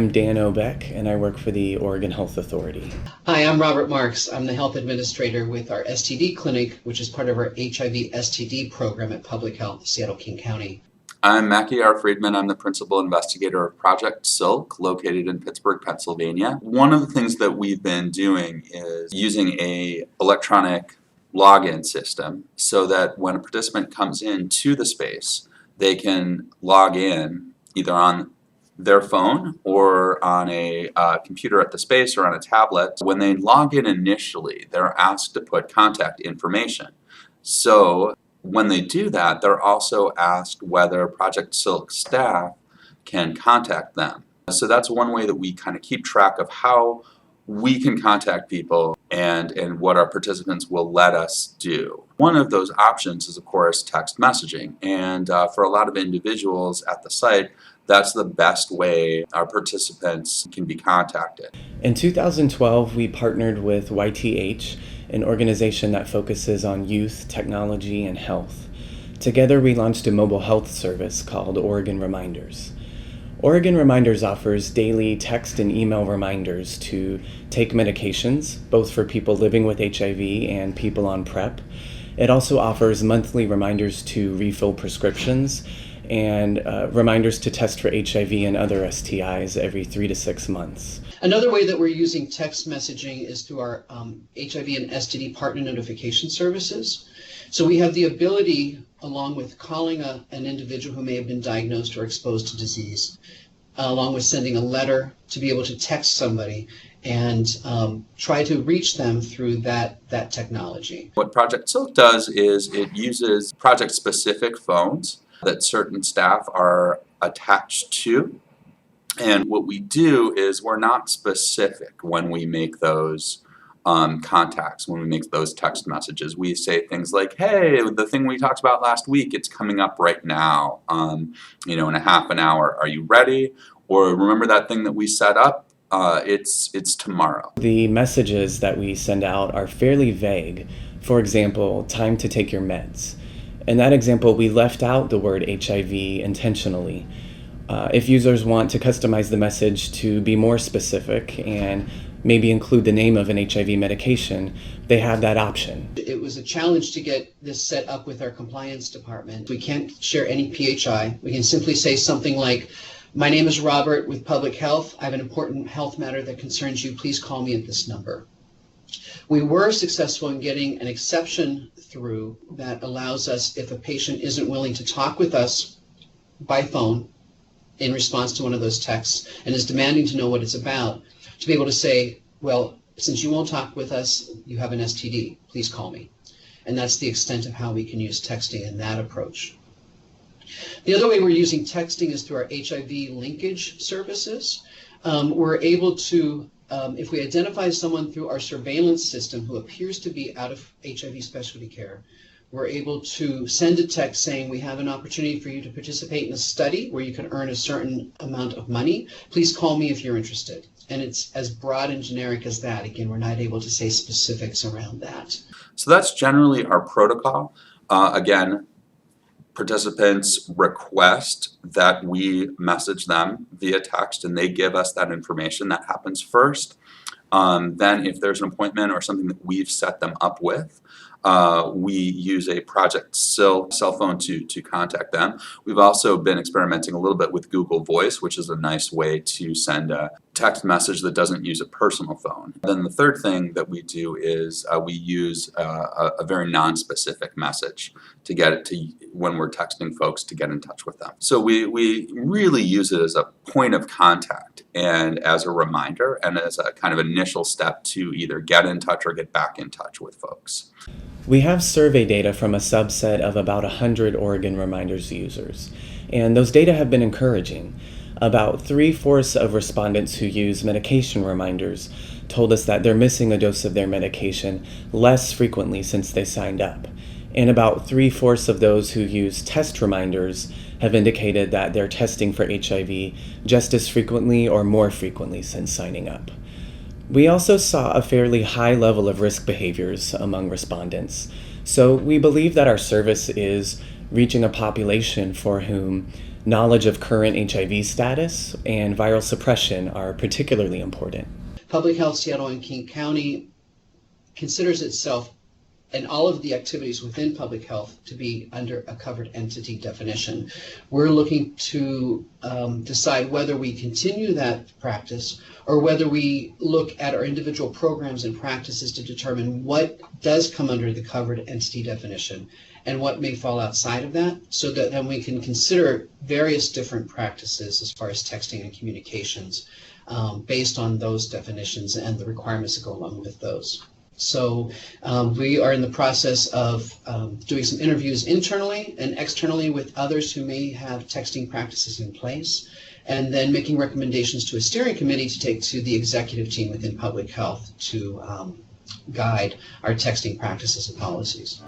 I'm Dan Obeck, and I work for the Oregon Health Authority. Hi, I'm Robert Marks. I'm the health administrator with our STD clinic, which is part of our HIV STD program at Public Health, Seattle-King County. I'm Mackie R. Friedman. I'm the principal investigator of Project Silk, located in Pittsburgh, Pennsylvania. One of the things that we've been doing is using a electronic login system so that when a participant comes into the space, they can log in either on their phone or on a computer at the space or on a tablet. When they log in initially, they're asked to put contact information. So when they do that, they're also asked whether Project Silk staff can contact them. So that's one way that we kind of keep track of how we can contact people and what our participants will let us do. One of those options is, of course, text messaging. And for a lot of individuals at the site, that's the best way our participants can be contacted. In 2012, we partnered with YTH, an organization that focuses on youth, technology, and health. Together, we launched a mobile health service called Oregon Reminders. Oregon Reminders offers daily text and email reminders to take medications, both for people living with HIV and people on PrEP. It also offers monthly reminders to refill prescriptions and reminders to test for HIV and other STIs every 3 to 6 months. Another way that we're using text messaging is through our HIV and STD partner notification services. So we have the ability, along with calling an individual who may have been diagnosed or exposed to disease, along with sending a letter, to be able to text somebody and try to reach them through that technology. What Project Silk does is it uses project-specific phones that certain staff are attached to. And what we do is we're not specific when we make those contacts, when we make those text messages. We say things like, hey, the thing we talked about last week, it's coming up right now, in a half an hour. Are you ready? Or remember that thing that we set up? It's tomorrow. The messages that we send out are fairly vague. For example, time to take your meds. In that example, we left out the word HIV intentionally. If users want to customize the message to be more specific and maybe include the name of an HIV medication, they have that option. It was a challenge to get this set up with our compliance department. We can't share any PHI. We can simply say something like, my name is Robert with Public Health. I have an important health matter that concerns you. Please call me at this number. We were successful in getting an exception through that allows us, if a patient isn't willing to talk with us by phone in response to one of those texts and is demanding to know what it's about, to be able to say, well, since you won't talk with us, you have an STD, please call me. And that's the extent of how we can use texting in that approach. The other way we're using texting is through our HIV linkage services. We're able to, if we identify someone through our surveillance system who appears to be out of HIV specialty care, we're able to send a text saying we have an opportunity for you to participate in a study where you can earn a certain amount of money. Please call me if you're interested. And it's as broad and generic as that. Again, we're not able to say specifics around that. So that's generally our protocol. Again, participants request that we message them via text and they give us that information. That happens first. Then if there's an appointment or something that we've set them up with, we use a Project Silk cell phone to contact them. We've also been experimenting a little bit with Google Voice, which is a nice way to send a text message that doesn't use a personal phone. Then the third thing that we do is we use a very non-specific message to get it to when we're texting folks to get in touch with them. So we really use it as a point of contact and as a reminder and as a kind of initial step to either get in touch or get back in touch with folks. We have survey data from a subset of about 100 Oregon Reminders users, and those data have been encouraging. About 3/4 of respondents who use medication reminders told us that they're missing a dose of their medication less frequently since they signed up. And about 3/4 of those who use test reminders have indicated that they're testing for HIV just as frequently or more frequently since signing up. We also saw a fairly high level of risk behaviors among respondents, so we believe that our service is reaching a population for whom Knowledge of current HIV status and viral suppression are particularly important. Public Health Seattle and King County considers itself and all of the activities within public health to be under a covered entity definition. We're looking to decide whether we continue that practice or whether we look at our individual programs and practices to determine what does come under the covered entity definition and what may fall outside of that, so that then we can consider various different practices as far as texting and communications based on those definitions and the requirements that go along with those. So we are in the process of doing some interviews internally and externally with others who may have texting practices in place, and then making recommendations to a steering committee to take to the executive team within public health to guide our texting practices and policies.